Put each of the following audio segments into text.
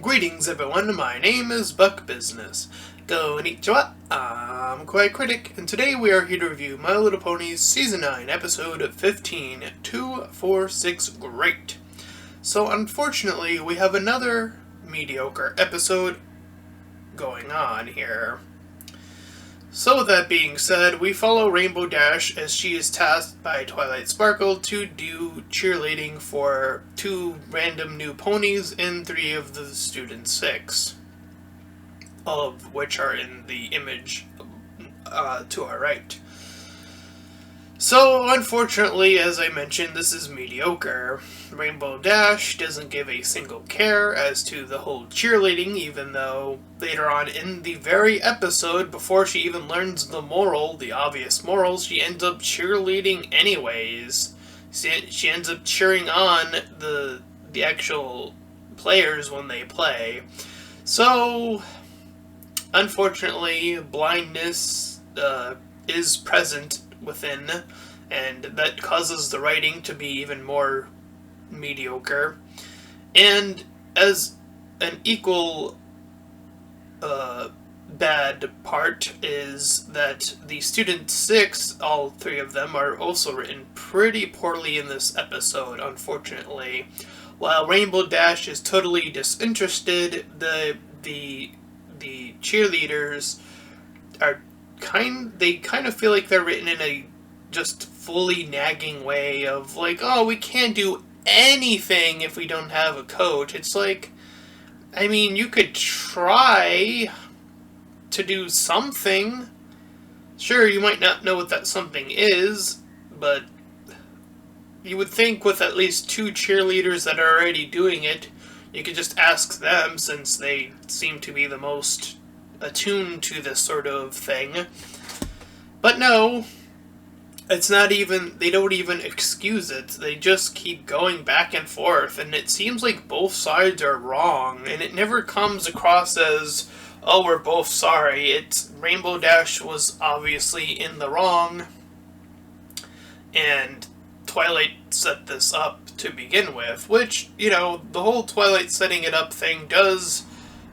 Greetings everyone, my name is Buck Business. Konnichiwa, I'm Kawaii Critic, and today we are here to review My Little Ponies Season 9, Episode 15, 246 Great. So unfortunately, we have another mediocre episode going on here. So with that being said, we follow Rainbow Dash as she is tasked by Twilight Sparkle to do cheerleading for 2 random new ponies and 3 of the student 6. All of which are in the image to our right. So, unfortunately, as I mentioned, this is mediocre. Rainbow Dash doesn't give a single care as to the whole cheerleading, even though later on in the very episode, before she even learns the moral, the obvious moral, she ends up cheerleading anyways. She ends up cheering on the actual players when they play. So, unfortunately, blindness is present within, and that causes the writing to be even more mediocre. And as an equal bad part is that the student 6, all 3 of them, are also written pretty poorly in this episode, unfortunately. While Rainbow Dash is totally disinterested, the cheerleaders are they kind of feel like they're written in a just fully nagging way of like, oh, we can't do anything if we don't have a coach. It's like, I mean, you could try to do something. Sure, you might not know what that something is, but you would think with at least 2 cheerleaders that are already doing it, you could just ask them, since they seem to be the most attuned to this sort of thing. But no, it's not even, they don't even excuse it. They just keep going back and forth, and it seems like both sides are wrong, and it never comes across as, oh, we're both sorry. It's Rainbow Dash was obviously in the wrong, and Twilight set this up to begin with, which, you know, the whole Twilight setting it up thing does,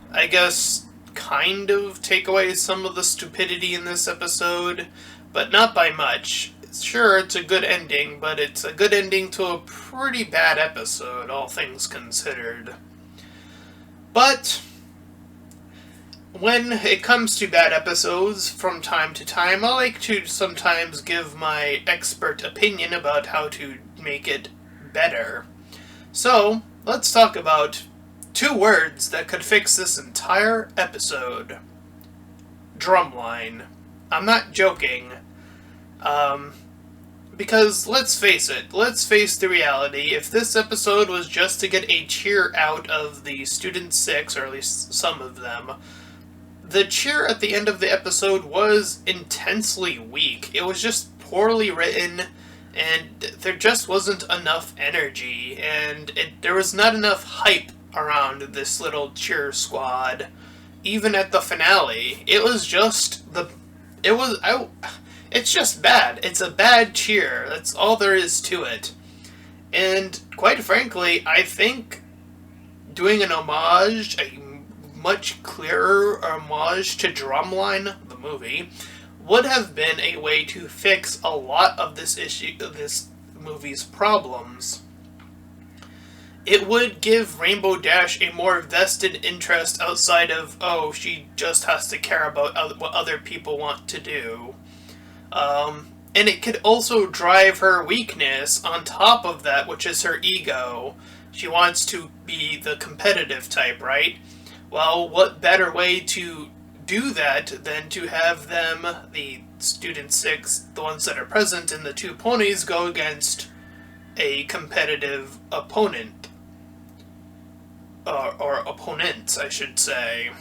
I guess, kind of take away some of the stupidity in this episode, but not by much. Sure, it's a good ending, but it's a good ending to a pretty bad episode, all things considered. But when it comes to bad episodes, from time to time, I like to sometimes give my expert opinion about how to make it better. So, let's talk about 2 words that could fix this entire episode. Drumline. I'm not joking. Because, let's face the reality, if this episode was just to get a cheer out of the student 6, or at least some of them, the cheer at the end of the episode was intensely weak. It was just poorly written, and there just wasn't enough energy, and there was not enough hype around this little cheer squad. Even at the finale, it was just it's just bad. It's a bad cheer. That's all there is to it. And quite frankly, I think doing an homage, a much clearer homage to Drumline, the movie, would have been a way to fix a lot of this movie's problems. It would give Rainbow Dash a more vested interest outside of, oh, she just has to care about what other people want to do. And it could also drive her weakness on top of that, which is her ego. She wants to be the competitive type, right? Well, what better way to do that than to have them, the student 6, the ones that are present in the 2 ponies, go against a competitive opponent. Or opponents, I should say.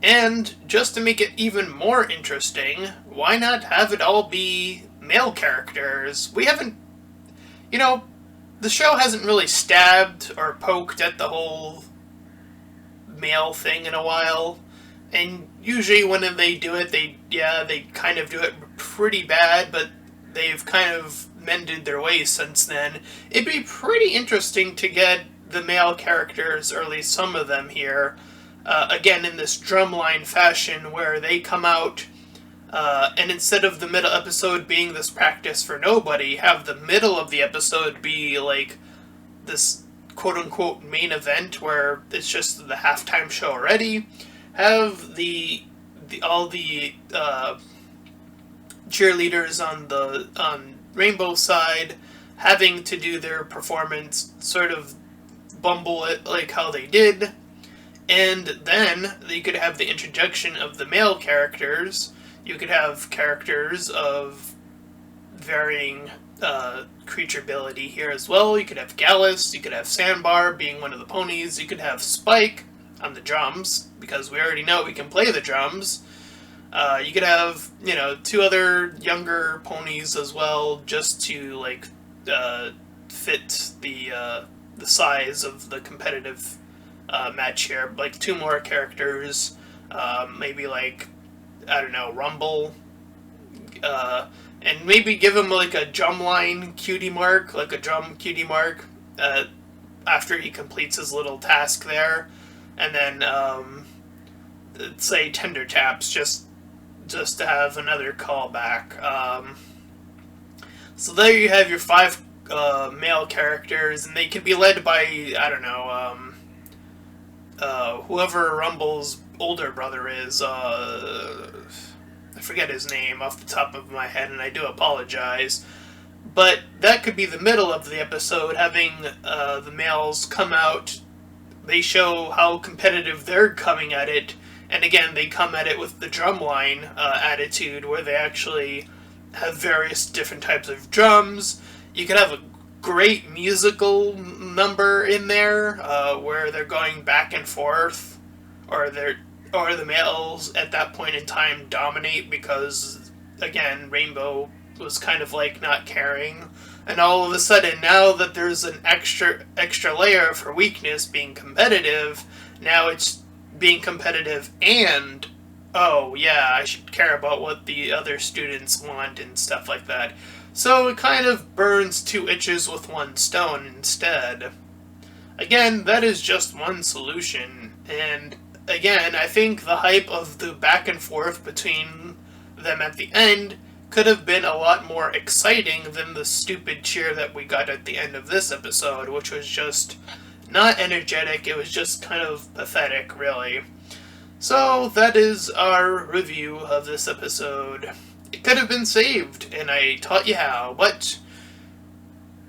And, just to make it even more interesting, why not have it all be male characters? We haven't, you know, the show hasn't really stabbed or poked at the whole male thing in a while. And usually when they do it, they kind of do it pretty bad, but they've kind of mended their ways since then. It'd be pretty interesting to get the male characters, or at least some of them here, again in this drumline fashion where they come out, and instead of the middle episode being this practice for nobody, have the middle of the episode be like this quote-unquote main event where it's just the halftime show already. Have all the cheerleaders on Rainbow side having to do their performance, sort of bumble it like how they did, and then you could have the introduction of the male characters. You could have characters of varying creature ability here as well. You could have Gallus, you could have Sandbar being one of the ponies, you could have Spike on the drums, because we already know we can play the drums. You could have, two other younger ponies as well, just to, like, fit the size of the competitive match here. Like, 2 more characters, maybe, like, I don't know, Rumble, and maybe give him, like, a drumline cutie mark, like a drum cutie mark, after he completes his little task there, and then, say, Tender Taps, just to have another callback. So there you have your 5 male characters, and they can be led by, I don't know, whoever Rumble's older brother is. I forget his name off the top of my head, and I do apologize. But that could be the middle of the episode, having the males come out. They show how competitive they're coming at it, and again, they come at it with the drumline attitude, where they actually have various different types of drums. You could have a great musical number in there, where they're going back and forth, or the males at that point in time dominate because, again, Rainbow was kind of like not caring, and all of a sudden, now that there's an extra layer for weakness being competitive, now it's being competitive and, oh yeah, I should care about what the other students want and stuff like that. So it kind of burns 2 itches with 1 stone instead. Again, that is just one solution, and again, I think the hype of the back and forth between them at the end could have been a lot more exciting than the stupid cheer that we got at the end of this episode, which was just not energetic. It was just kind of pathetic, really. So that is our review of this episode. It could have been saved, and I taught you how, but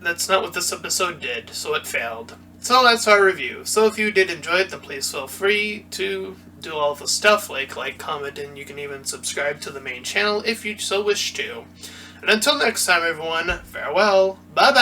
that's not what this episode did, so it failed. So that's our review. So if you did enjoy it, then please feel free to do all the stuff, like, comment, and you can even subscribe to the main channel if you so wish to. And until next time, everyone, farewell, bye-bye!